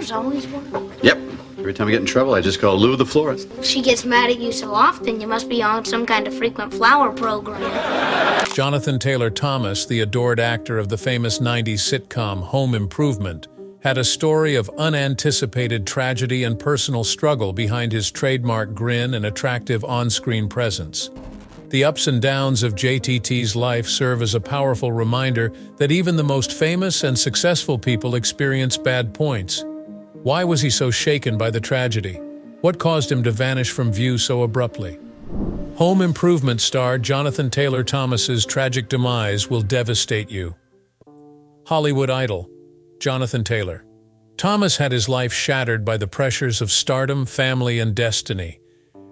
flowers always work? Yep. Every time I get in trouble, I just call Lou the florist. She gets mad at you so often, you must be on some kind of frequent flower program. Jonathan Taylor Thomas, the adored actor of the famous 90s sitcom Home Improvement, had a story of unanticipated tragedy and personal struggle behind his trademark grin and attractive on-screen presence. The ups and downs of JTT's life serve as a powerful reminder that even the most famous and successful people experience bad points. Why was he so shaken by the tragedy? What caused him to vanish from view so abruptly? Home Improvement star Jonathan Taylor Thomas's tragic demise will devastate you. Hollywood idol, Jonathan Taylor. Thomas had his life shattered by the pressures of stardom, family, and destiny.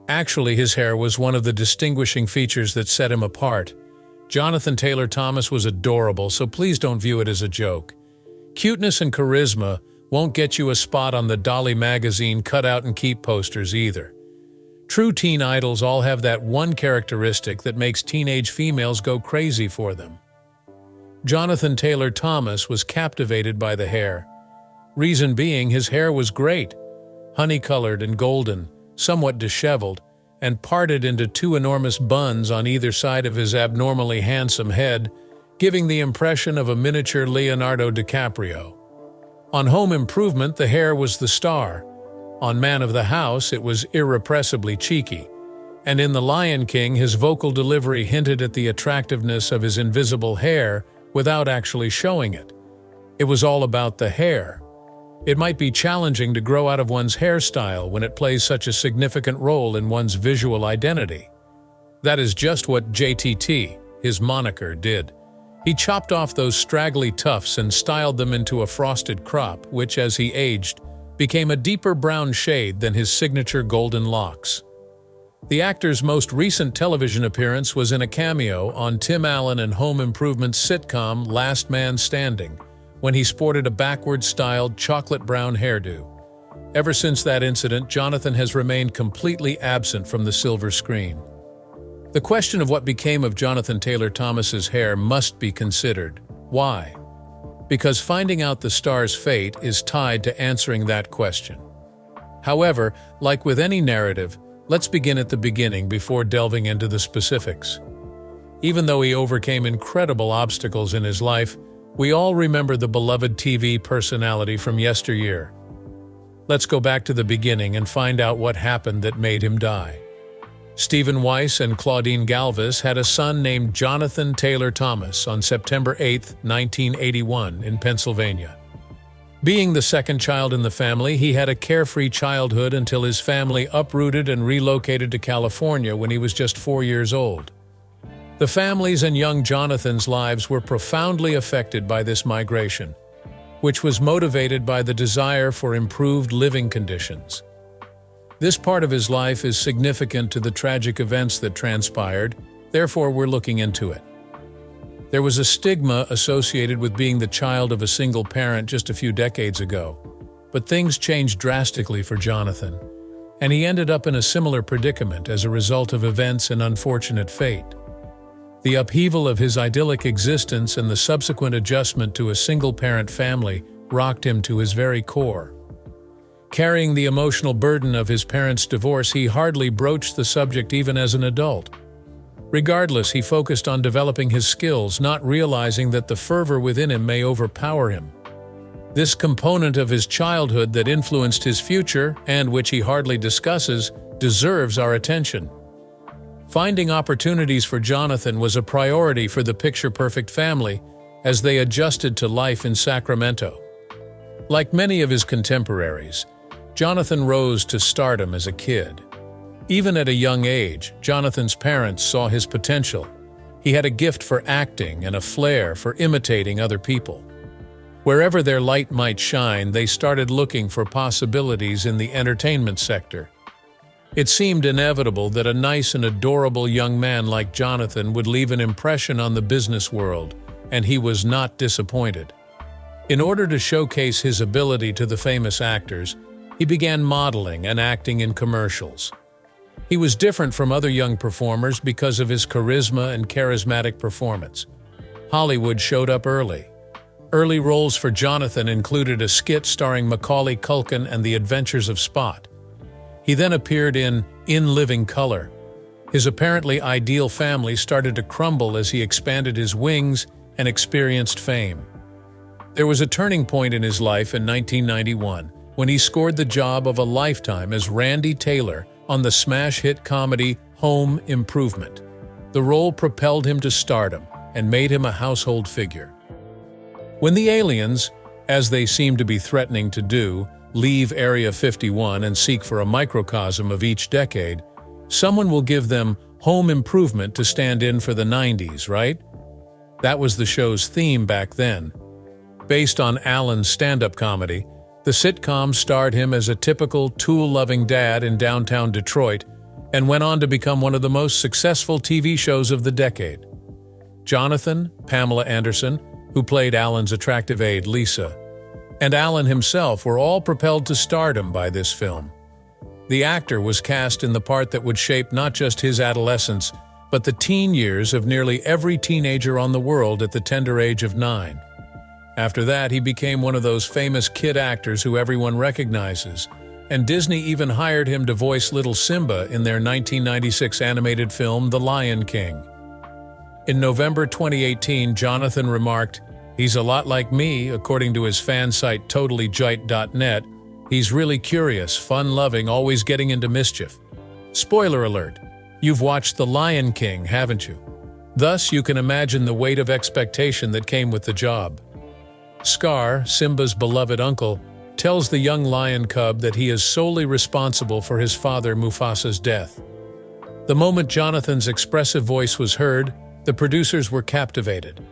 Actually, his hair was one of the distinguishing features that set him apart. Jonathan Taylor Thomas was adorable, so please don't view it as a joke. Cuteness and charisma won't get you a spot on the Dolly magazine cut-out and keep posters either. True teen idols all have that one characteristic that makes teenage females go crazy for them. Jonathan Taylor Thomas was captivated by the hair. Reason being, his hair was great, honey-colored and golden, somewhat disheveled, and parted into two enormous buns on either side of his abnormally handsome head, giving the impression of a miniature Leonardo DiCaprio. On Home Improvement, the hair was the star. On Man of the House, it was irrepressibly cheeky. And in The Lion King, his vocal delivery hinted at the attractiveness of his invisible hair without actually showing it. It was all about the hair. It might be challenging to grow out of one's hairstyle when it plays such a significant role in one's visual identity. That is just what JTT, his moniker, did. He chopped off those straggly tufts and styled them into a frosted crop, which, as he aged, became a deeper brown shade than his signature golden locks. The actor's most recent television appearance was in a cameo on Tim Allen and Home Improvement's sitcom Last Man Standing, when he sported a backward-styled chocolate brown hairdo. Ever since that incident, Jonathan has remained completely absent from the silver screen. The question of what became of Jonathan Taylor Thomas's hair must be considered. Why? Because finding out the star's fate is tied to answering that question. However, like with any narrative, let's begin at the beginning before delving into the specifics. Even though he overcame incredible obstacles in his life, we all remember the beloved TV personality from yesteryear. Let's go back to the beginning and find out what happened that made him die. Stephen Weiss and Claudine Galvis had a son named Jonathan Taylor Thomas on September 8, 1981, in Pennsylvania. Being the second child in the family, he had a carefree childhood until his family uprooted and relocated to California when he was just 4 years old. The family's and young Jonathan's lives were profoundly affected by this migration, which was motivated by the desire for improved living conditions. This part of his life is significant to the tragic events that transpired, therefore we're looking into it. There was a stigma associated with being the child of a single parent just a few decades ago, but things changed drastically for Jonathan, and he ended up in a similar predicament as a result of events and unfortunate fate. The upheaval of his idyllic existence and the subsequent adjustment to a single-parent family rocked him to his very core. Carrying the emotional burden of his parents' divorce, he hardly broached the subject even as an adult. Regardless, he focused on developing his skills, not realizing that the fervor within him may overpower him. This component of his childhood that influenced his future, and which he hardly discusses, deserves our attention. Finding opportunities for Jonathan was a priority for the picture-perfect family as they adjusted to life in Sacramento. Like many of his contemporaries, Jonathan rose to stardom as a kid. Even at a young age, Jonathan's parents saw his potential. He had a gift for acting and a flair for imitating other people. Wherever their light might shine, they started looking for possibilities in the entertainment sector. It seemed inevitable that a nice and adorable young man like Jonathan would leave an impression on the business world, and he was not disappointed. In order to showcase his ability to the famous actors, he began modeling and acting in commercials. He was different from other young performers because of his charisma and charismatic performance. Hollywood showed up early. Early roles for Jonathan included a skit starring Macaulay Culkin and the Adventures of Spot. He then appeared in Living Color. His apparently ideal family started to crumble as he expanded his wings and experienced fame. There was a turning point in his life in 1991 when he scored the job of a lifetime as Randy Taylor on the smash hit comedy Home Improvement. The role propelled him to stardom and made him a household figure. When the aliens, as they seem to be threatening to do, leave Area 51 and seek for a microcosm of each decade, someone will give them Home Improvement to stand in for the 90s, right? That was the show's theme back then. Based on Alan's stand-up comedy, the sitcom starred him as a typical tool-loving dad in downtown Detroit and went on to become one of the most successful TV shows of the decade. Jonathan, Pamela Anderson, who played Alan's attractive aide Lisa, and Alan himself were all propelled to stardom by this film. The actor was cast in the part that would shape not just his adolescence, but the teen years of nearly every teenager on the world at the tender age of 9. After that, he became one of those famous kid actors who everyone recognizes, and Disney even hired him to voice little Simba in their 1996 animated film The Lion King. In November 2018, Jonathan remarked, "He's a lot like me," according to his fan site totallyjite.net. "He's really curious, fun-loving, always getting into mischief." Spoiler alert, you've watched The Lion King, haven't you? Thus, you can imagine the weight of expectation that came with the job. Scar, Simba's beloved uncle, tells the young lion cub that he is solely responsible for his father Mufasa's death. The moment Jonathan's expressive voice was heard, the producers were captivated.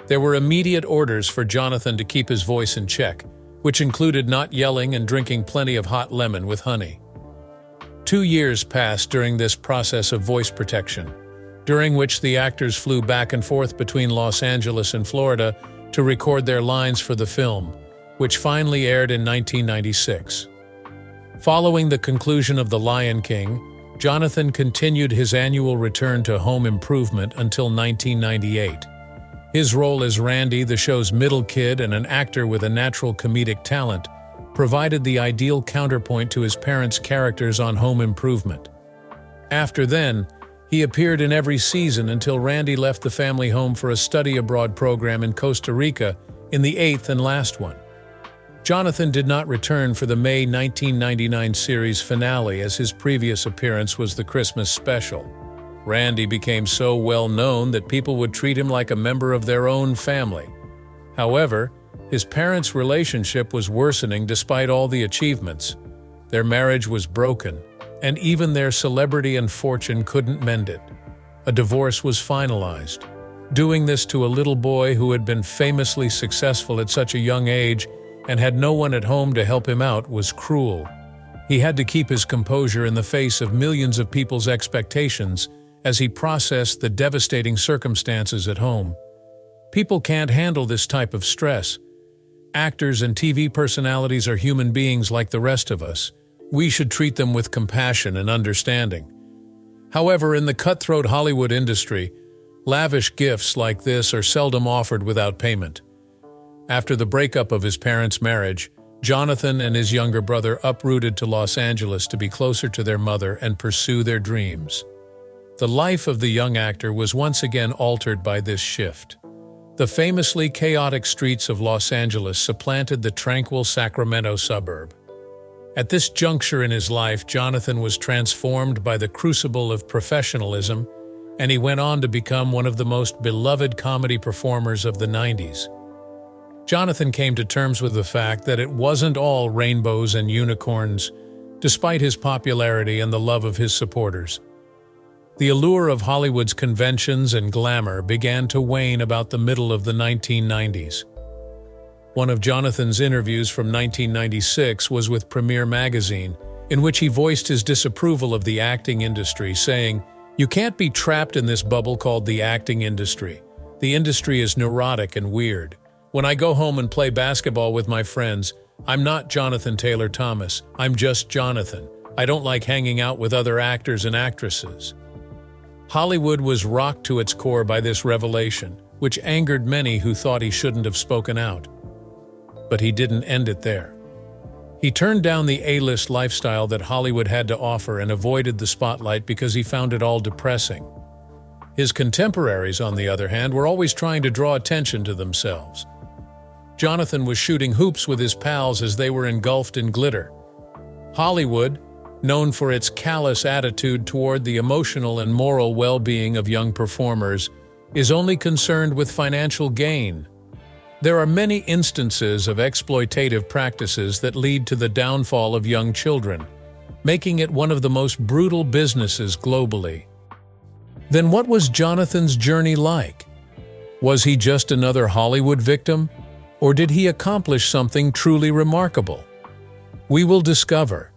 There were immediate orders for Jonathan to keep his voice in check, which included not yelling and drinking plenty of hot lemon with honey. 2 years passed during this process of voice protection, during which the actors flew back and forth between Los Angeles and Florida to record their lines for the film, which finally aired in 1996. Following the conclusion of The Lion King, Jonathan continued his annual return to Home Improvement until 1998. His role as Randy, the show's middle kid and an actor with a natural comedic talent, provided the ideal counterpoint to his parents' characters on Home Improvement. After then, he appeared in every season until Randy left the family home for a study abroad program in Costa Rica in the 8th and last one. Jonathan did not return for the May 1999 series finale, as his previous appearance was the Christmas special. Randy became so well known that people would treat him like a member of their own family. However, his parents' relationship was worsening despite all the achievements. Their marriage was broken, and even their celebrity and fortune couldn't mend it. A divorce was finalized. Doing this to a little boy who had been famously successful at such a young age and had no one at home to help him out was cruel. He had to keep his composure in the face of millions of people's expectations as he processed the devastating circumstances at home. People can't handle this type of stress. Actors and TV personalities are human beings like the rest of us. We should treat them with compassion and understanding. However, in the cutthroat Hollywood industry, lavish gifts like this are seldom offered without payment. After the breakup of his parents' marriage, Jonathan and his younger brother uprooted to Los Angeles to be closer to their mother and pursue their dreams. The life of the young actor was once again altered by this shift. The famously chaotic streets of Los Angeles supplanted the tranquil Sacramento suburb. At this juncture in his life, Jonathan was transformed by the crucible of professionalism, and he went on to become one of the most beloved comedy performers of the 90s. Jonathan came to terms with the fact that it wasn't all rainbows and unicorns, despite his popularity and the love of his supporters. The allure of Hollywood's conventions and glamour began to wane about the middle of the 1990s. One of Jonathan's interviews from 1996 was with Premiere magazine, in which he voiced his disapproval of the acting industry, saying, "You can't be trapped in this bubble called the acting industry. The industry is neurotic and weird. When I go home and play basketball with my friends, I'm not Jonathan Taylor Thomas. I'm just Jonathan. I don't like hanging out with other actors and actresses." Hollywood was rocked to its core by this revelation, which angered many who thought he shouldn't have spoken out. But he didn't end it there. He turned down the A-list lifestyle that Hollywood had to offer and avoided the spotlight because he found it all depressing. His contemporaries, on the other hand, were always trying to draw attention to themselves. Jonathan was shooting hoops with his pals as they were engulfed in glitter. Hollywood, known for its callous attitude toward the emotional and moral well-being of young performers, is only concerned with financial gain. There are many instances of exploitative practices that lead to the downfall of young children, making it one of the most brutal businesses globally. Then what was Jonathan's journey like? Was he just another Hollywood victim, or did he accomplish something truly remarkable? We will discover.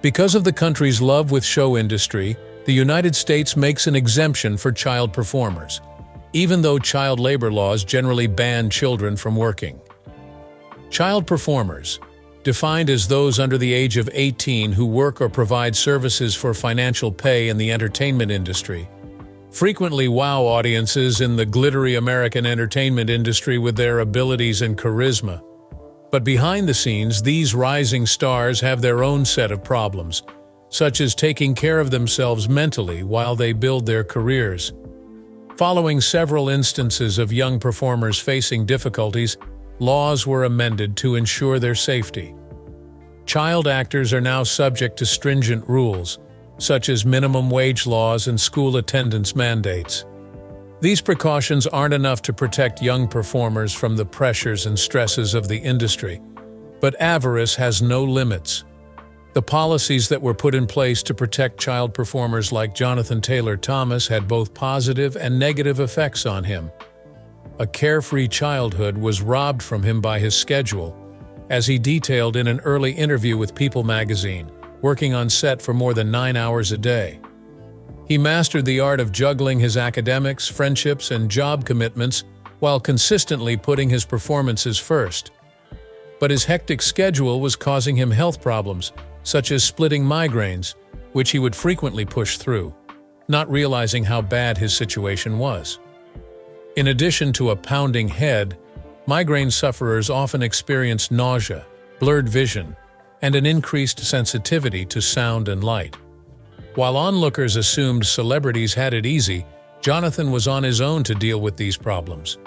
Because of the country's love with show industry, the United States makes an exemption for child performers, even though child labor laws generally ban children from working. Child performers, defined as those under the age of 18 who work or provide services for financial pay in the entertainment industry, frequently wow audiences in the glittery American entertainment industry with their abilities and charisma. But behind the scenes, these rising stars have their own set of problems, such as taking care of themselves mentally while they build their careers. Following several instances of young performers facing difficulties, laws were amended to ensure their safety. Child actors are now subject to stringent rules, such as minimum wage laws and school attendance mandates. These precautions aren't enough to protect young performers from the pressures and stresses of the industry, but avarice has no limits. The policies that were put in place to protect child performers like Jonathan Taylor Thomas had both positive and negative effects on him. A carefree childhood was robbed from him by his schedule, as he detailed in an early interview with People magazine, working on set for more than 9 hours a day. He mastered the art of juggling his academics, friendships, and job commitments while consistently putting his performances first. But his hectic schedule was causing him health problems, such as splitting migraines, which he would frequently push through, not realizing how bad his situation was. In addition to a pounding head, migraine sufferers often experience nausea, blurred vision, and an increased sensitivity to sound and light. While onlookers assumed celebrities had it easy, Jonathan was on his own to deal with these problems.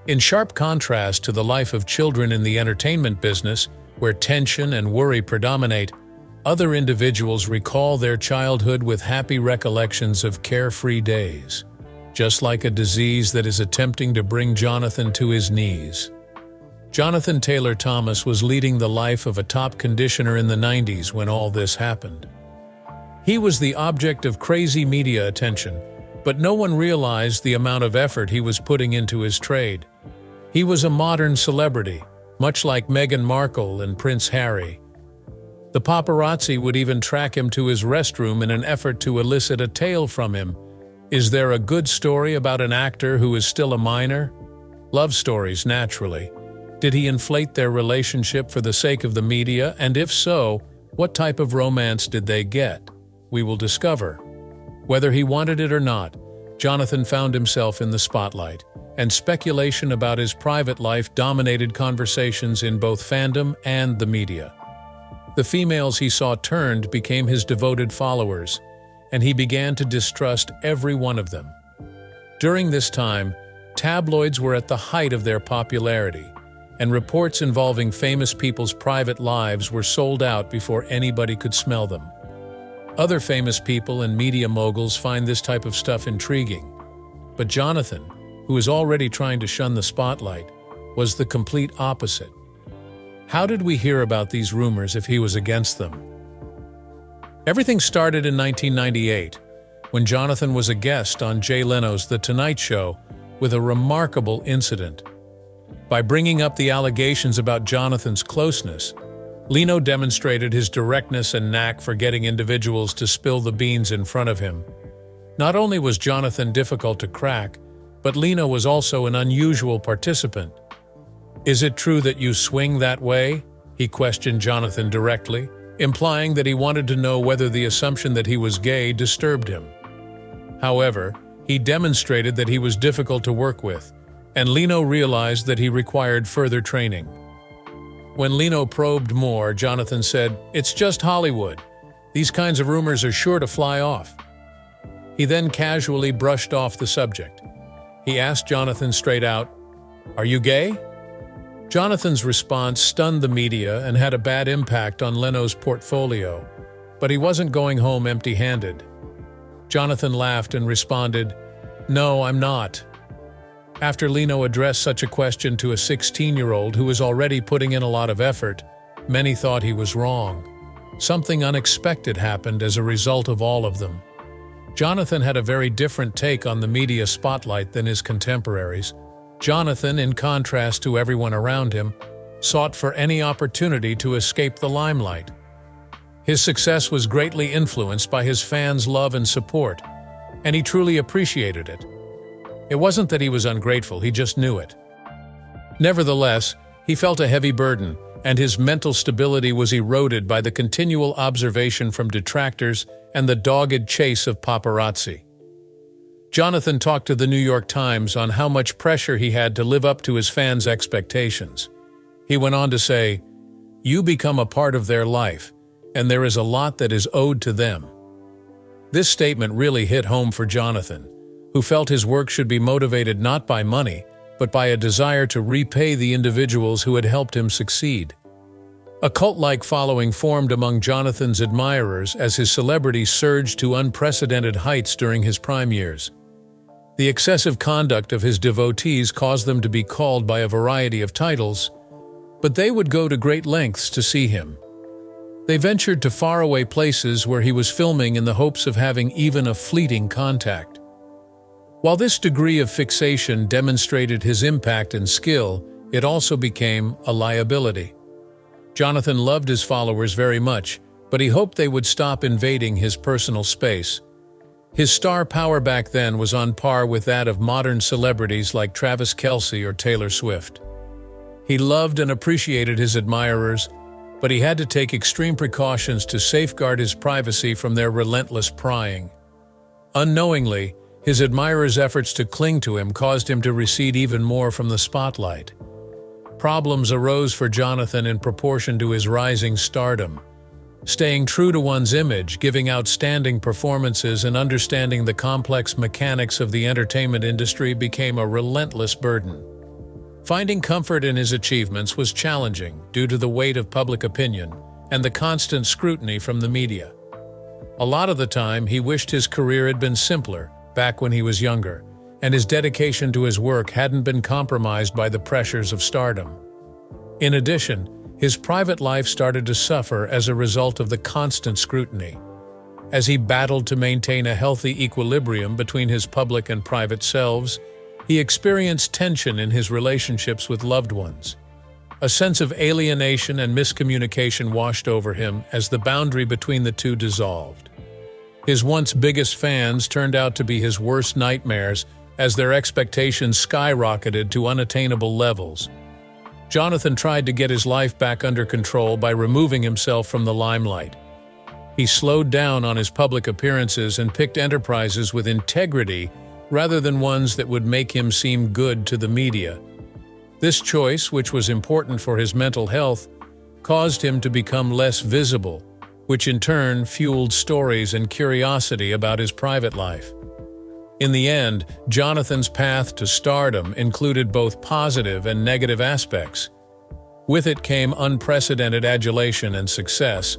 In sharp contrast to the life of children in the entertainment business, where tension and worry predominate, other individuals recall their childhood with happy recollections of carefree days, just like a disease that is attempting to bring Jonathan to his knees. Jonathan Taylor Thomas was leading the life of a top conditioner in the 90s when all this happened. He was the object of crazy media attention, but no one realized the amount of effort he was putting into his trade. He was a modern celebrity, much like Meghan Markle and Prince Harry. The paparazzi would even track him to his restroom in an effort to elicit a tale from him. Is there a good story about an actor who is still a minor? Love stories, naturally. Did he inflate their relationship for the sake of the media, and if so, what type of romance did they get? We will discover. Whether he wanted it or not, Jonathan found himself in the spotlight, and speculation about his private life dominated conversations in both fandom and the media. The females he saw turned became his devoted followers, and he began to distrust every one of them. During this time, tabloids were at the height of their popularity, and reports involving famous people's private lives were sold out before anybody could smell them. Other famous people and media moguls find this type of stuff intriguing, but Jonathan, who was already trying to shun the spotlight, was the complete opposite. How did we hear about these rumors if he was against them? Everything started in 1998, when Jonathan was a guest on Jay Leno's The Tonight Show with a remarkable incident. By bringing up the allegations about Jonathan's closeness, Leno demonstrated his directness and knack for getting individuals to spill the beans in front of him. Not only was Jonathan difficult to crack, but Leno was also an unusual participant. "Is it true that you swing that way?" he questioned Jonathan directly, implying that he wanted to know whether the assumption that he was gay disturbed him. However, he demonstrated that he was difficult to work with, and Leno realized that he required further training. When Leno probed more, Jonathan said, "It's just Hollywood. These kinds of rumors are sure to fly off." He then casually brushed off the subject. He asked Jonathan straight out, "Are you gay?" Jonathan's response stunned the media and had a bad impact on Leno's portfolio, but he wasn't going home empty-handed. Jonathan laughed and responded, "No, I'm not." After Leno addressed such a question to a 16-year-old who was already putting in a lot of effort, many thought he was wrong. Something unexpected happened as a result of all of them. Jonathan had a very different take on the media spotlight than his contemporaries. Jonathan, in contrast to everyone around him, sought for any opportunity to escape the limelight. His success was greatly influenced by his fans' love and support, and he truly appreciated it. It wasn't that he was ungrateful, he just knew it. Nevertheless, he felt a heavy burden, and his mental stability was eroded by the continual observation from detractors and the dogged chase of paparazzi. Jonathan talked to the New York Times on how much pressure he had to live up to his fans' expectations. He went on to say, "You become a part of their life, and there is a lot that is owed to them." This statement really hit home for Jonathan, who felt his work should be motivated not by money, but by a desire to repay the individuals who had helped him succeed. A cult-like following formed among Jonathan's admirers as his celebrity surged to unprecedented heights during his prime years. The excessive conduct of his devotees caused them to be called by a variety of titles, but they would go to great lengths to see him. They ventured to faraway places where he was filming in the hopes of having even a fleeting contact. While this degree of fixation demonstrated his impact and skill, it also became a liability. Jonathan loved his followers very much, but he hoped they would stop invading his personal space. His star power back then was on par with that of modern celebrities like Travis Kelce or Taylor Swift. He loved and appreciated his admirers, but he had to take extreme precautions to safeguard his privacy from their relentless prying. Unknowingly, his admirers' efforts to cling to him caused him to recede even more from the spotlight. Problems arose for Jonathan in proportion to his rising stardom. Staying true to one's image, giving outstanding performances, and understanding the complex mechanics of the entertainment industry became a relentless burden. Finding comfort in his achievements was challenging due to the weight of public opinion and the constant scrutiny from the media. A lot of the time, he wished his career had been simpler back when he was younger, and his dedication to his work hadn't been compromised by the pressures of stardom. In addition, his private life started to suffer as a result of the constant scrutiny. As he battled to maintain a healthy equilibrium between his public and private selves, he experienced tension in his relationships with loved ones. A sense of alienation and miscommunication washed over him as the boundary between the two dissolved. His once biggest fans turned out to be his worst nightmares as their expectations skyrocketed to unattainable levels. Jonathan tried to get his life back under control by removing himself from the limelight. He slowed down on his public appearances and picked enterprises with integrity rather than ones that would make him seem good to the media. This choice, which was important for his mental health, caused him to become less visible, which in turn fueled stories and curiosity about his private life. In the end, Jonathan's path to stardom included both positive and negative aspects. With it came unprecedented adulation and success,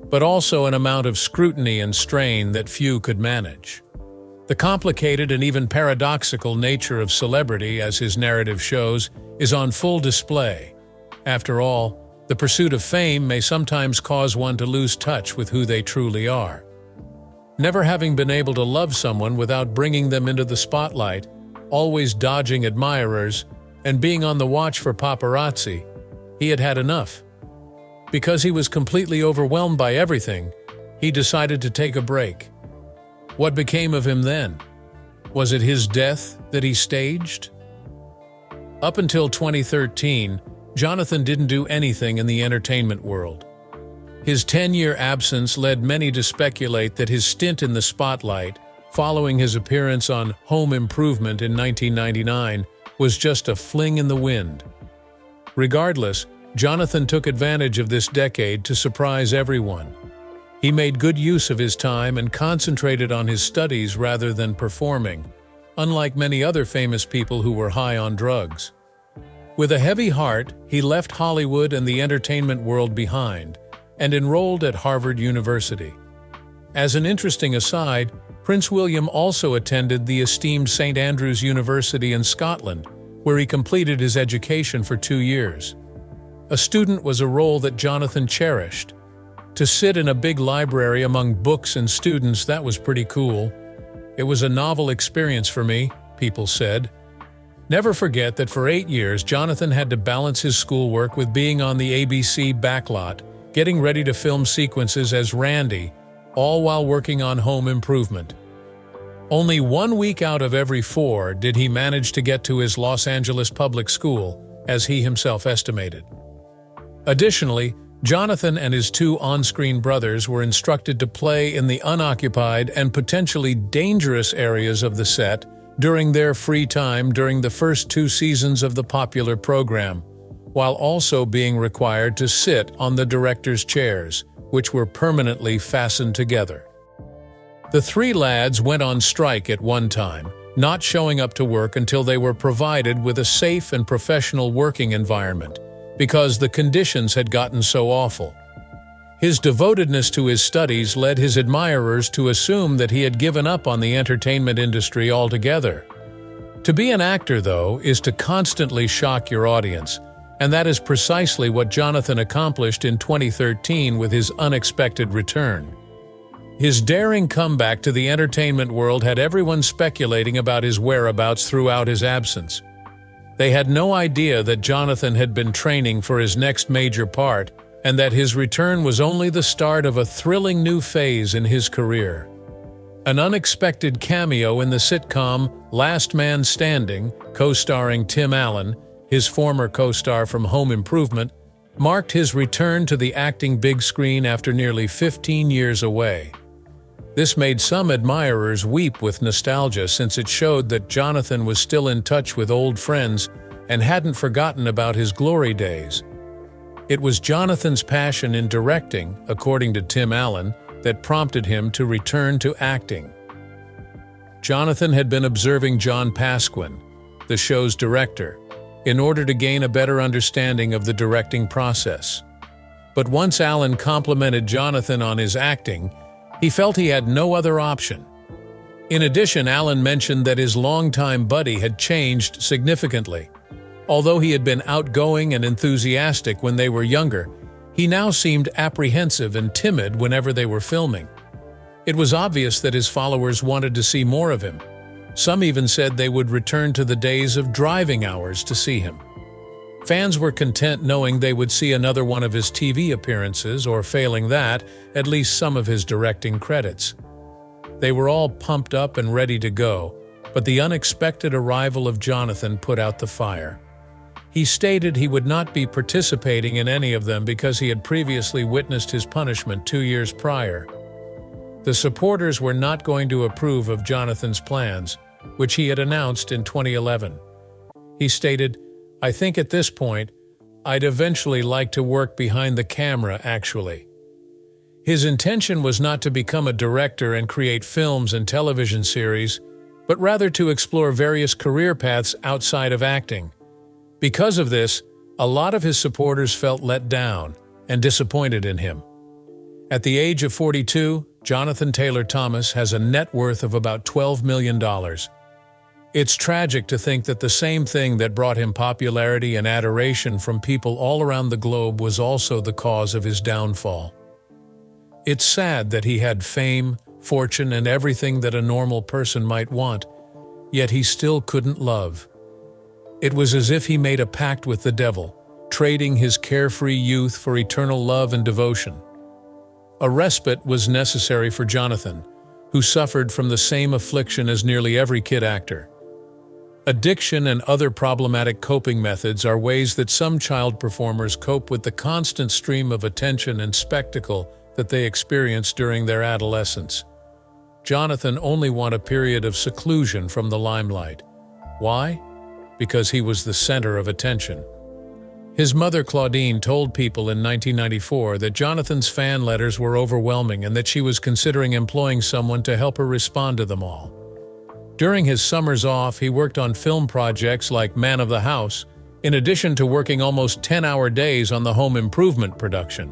but also an amount of scrutiny and strain that few could manage. The complicated and even paradoxical nature of celebrity, as his narrative shows, is on full display. After all, the pursuit of fame may sometimes cause one to lose touch with who they truly are. Never having been able to love someone without bringing them into the spotlight, always dodging admirers, and being on the watch for paparazzi, he had had enough. Because he was completely overwhelmed by everything, he decided to take a break. What became of him then? Was it his death that he staged? Up until 2013, Jonathan didn't do anything in the entertainment world. His 10-year absence led many to speculate that his stint in the spotlight, following his appearance on Home Improvement in 1999, was just a fling in the wind. Regardless, Jonathan took advantage of this decade to surprise everyone. He made good use of his time and concentrated on his studies rather than performing, unlike many other famous people who were high on drugs. With a heavy heart, he left Hollywood and the entertainment world behind and enrolled at Harvard University. As an interesting aside, Prince William also attended the esteemed St. Andrews University in Scotland, where he completed his education for 2 years. A student was a role that Jonathan cherished. To sit in a big library among books and students, that was pretty cool. It was a novel experience for me, people said. Never forget that for 8 years, Jonathan had to balance his schoolwork with being on the ABC backlot, getting ready to film sequences as Randy, all while working on Home Improvement. Only 1 week out of every 4 did he manage to get to his Los Angeles public school, as he himself estimated. Additionally, Jonathan and his 2 on-screen brothers were instructed to play in the unoccupied and potentially dangerous areas of the set during their free time during the first 2 seasons of the popular program, while also being required to sit on the director's chairs, which were permanently fastened together. The 3 lads went on strike at one time, not showing up to work until they were provided with a safe and professional working environment, because the conditions had gotten so awful. His devotedness to his studies led his admirers to assume that he had given up on the entertainment industry altogether. To be an actor, though, is to constantly shock your audience, and that is precisely what Jonathan accomplished in 2013 with his unexpected return. His daring comeback to the entertainment world had everyone speculating about his whereabouts throughout his absence. They had no idea that Jonathan had been training for his next major part, and that his return was only the start of a thrilling new phase in his career. An unexpected cameo in the sitcom Last Man Standing, co-starring Tim Allen, his former co-star from Home Improvement, marked his return to the acting big screen after nearly 15 years away. This made some admirers weep with nostalgia, since it showed that Jonathan was still in touch with old friends and hadn't forgotten about his glory days. It was Jonathan's passion in directing, according to Tim Allen, that prompted him to return to acting. Jonathan had been observing John Pasquin, the show's director, in order to gain a better understanding of the directing process. But once Allen complimented Jonathan on his acting, he felt he had no other option. In addition, Allen mentioned that his longtime buddy had changed significantly. Although he had been outgoing and enthusiastic when they were younger, he now seemed apprehensive and timid whenever they were filming. It was obvious that his followers wanted to see more of him. Some even said they would return to the days of driving hours to see him. Fans were content knowing they would see another one of his TV appearances, or failing that, at least some of his directing credits. They were all pumped up and ready to go, but the unexpected arrival of Jonathan put out the fire. He stated he would not be participating in any of them because he had previously witnessed his punishment 2 years prior. The supporters were not going to approve of Jonathan's plans, which he had announced in 2011. He stated, "I think at this point, I'd eventually like to work behind the camera, actually." His intention was not to become a director and create films and television series, but rather to explore various career paths outside of acting. Because of this, a lot of his supporters felt let down and disappointed in him. At the age of 42, Jonathan Taylor Thomas has a net worth of about $12 million. It's tragic to think that the same thing that brought him popularity and adoration from people all around the globe was also the cause of his downfall. It's sad that he had fame, fortune, and everything that a normal person might want, yet he still couldn't love. It was as if he made a pact with the devil, trading his carefree youth for eternal love and devotion. A respite was necessary for Jonathan, who suffered from the same affliction as nearly every kid actor. Addiction and other problematic coping methods are ways that some child performers cope with the constant stream of attention and spectacle that they experience during their adolescence. Jonathan only wanted a period of seclusion from the limelight. Why? because he was the center of attention. His mother, Claudine, told People in 1994 that Jonathan's fan letters were overwhelming and that she was considering employing someone to help her respond to them all. During his summers off, he worked on film projects like Man of the House, in addition to working almost 10-hour days on the home improvement production.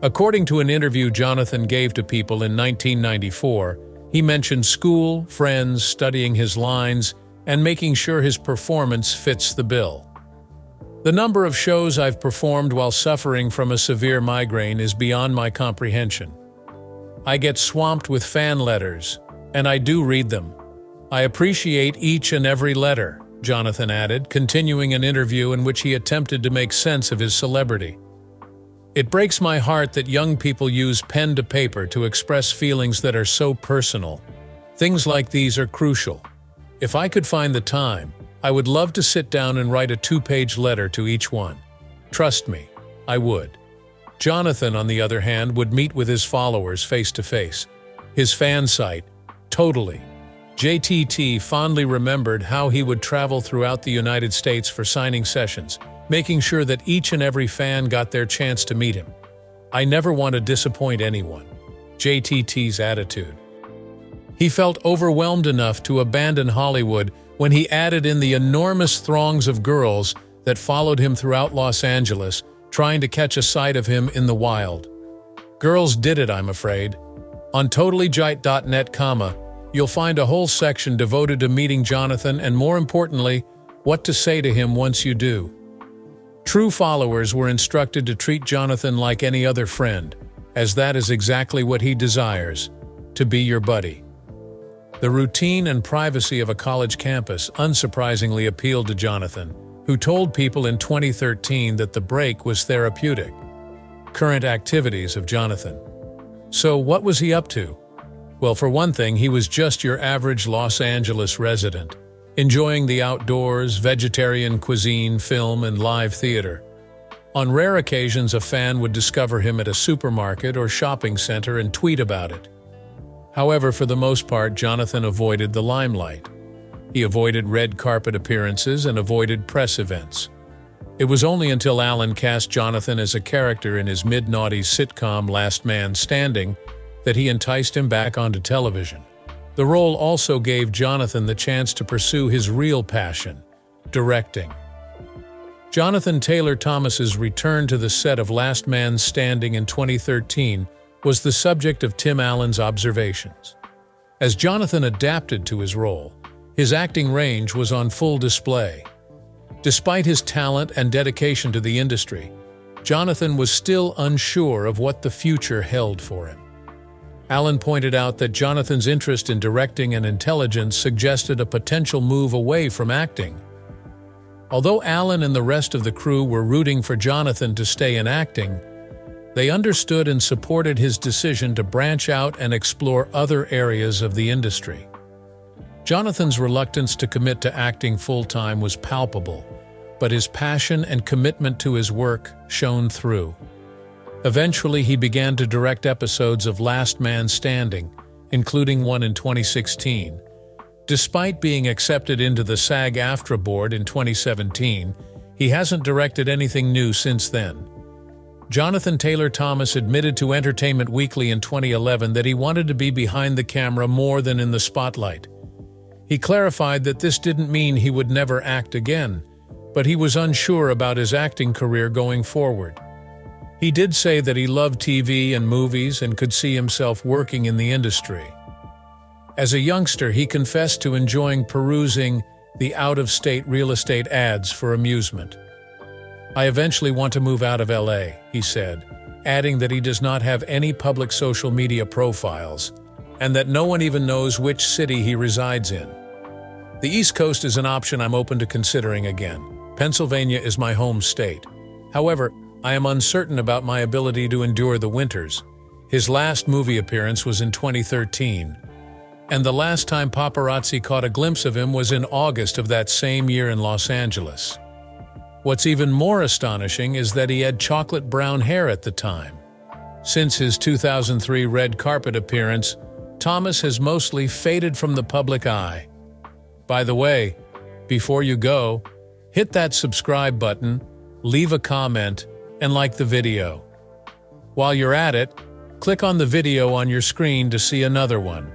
According to an interview Jonathan gave to People in 1994, he mentioned school, friends, studying his lines, and making sure his performance fits the bill. The number of shows I've performed while suffering from a severe migraine is beyond my comprehension. I get swamped with fan letters, and I do read them. I appreciate each and every letter, Jonathan added, continuing an interview in which he attempted to make sense of his celebrity. It breaks my heart that young people use pen to paper to express feelings that are so personal. Things like these are crucial. If I could find the time, I would love to sit down and write a 2-page letter to each one. Trust me, I would. Jonathan, on the other hand, would meet with his followers face to face. His fan site, Totally. JTT fondly remembered how he would travel throughout the United States for signing sessions, making sure that each and every fan got their chance to meet him. I never want to disappoint anyone. JTT's attitude. He felt overwhelmed enough to abandon Hollywood when he added in the enormous throngs of girls that followed him throughout Los Angeles, trying to catch a sight of him in the wild. Girls did it, I'm afraid. On totallyjite.net, you'll find a whole section devoted to meeting Jonathan and, more importantly, what to say to him once you do. True followers were instructed to treat Jonathan like any other friend, as that is exactly what he desires, to be your buddy. The routine and privacy of a college campus unsurprisingly appealed to Jonathan, who told People in 2013 that the break was therapeutic. Current activities of Jonathan. So what was he up to? Well, for one thing, he was just your average Los Angeles resident, enjoying the outdoors, vegetarian cuisine, film, and live theater. On rare occasions, a fan would discover him at a supermarket or shopping center and tweet about it. However, for the most part, Jonathan avoided the limelight. He avoided red carpet appearances and avoided press events. It was only until Alan cast Jonathan as a character in his mid-noughties sitcom Last Man Standing that he enticed him back onto television. The role also gave Jonathan the chance to pursue his real passion, directing. Jonathan Taylor Thomas's return to the set of Last Man Standing in 2013 was the subject of Tim Allen's observations. As Jonathan adapted to his role, his acting range was on full display. Despite his talent and dedication to the industry, Jonathan was still unsure of what the future held for him. Allen pointed out that Jonathan's interest in directing and intelligence suggested a potential move away from acting. Although Allen and the rest of the crew were rooting for Jonathan to stay in acting, they understood and supported his decision to branch out and explore other areas of the industry. Jonathan's reluctance to commit to acting full-time was palpable, but his passion and commitment to his work shone through. Eventually, he began to direct episodes of Last Man Standing, including one in 2016. Despite being accepted into the SAG-AFTRA board in 2017, he hasn't directed anything new since then. Jonathan Taylor Thomas admitted to Entertainment Weekly in 2011 that he wanted to be behind the camera more than in the spotlight. He clarified that this didn't mean he would never act again, but he was unsure about his acting career going forward. He did say that he loved TV and movies and could see himself working in the industry. As a youngster, he confessed to enjoying perusing the out-of-state real estate ads for amusement. "I eventually want to move out of LA," he said, adding that he does not have any public social media profiles and that no one even knows which city he resides in. "The East Coast is an option I'm open to considering again. Pennsylvania is my home state. However, I am uncertain about my ability to endure the winters." His last movie appearance was in 2013, and the last time paparazzi caught a glimpse of him was in August of that same year in Los Angeles. What's even more astonishing is that he had chocolate brown hair at the time. Since his 2003 red carpet appearance, Thomas has mostly faded from the public eye. By the way, Before you go, hit that subscribe button, leave a comment, and like the video. While you're at it, click on the video on your screen to see another one.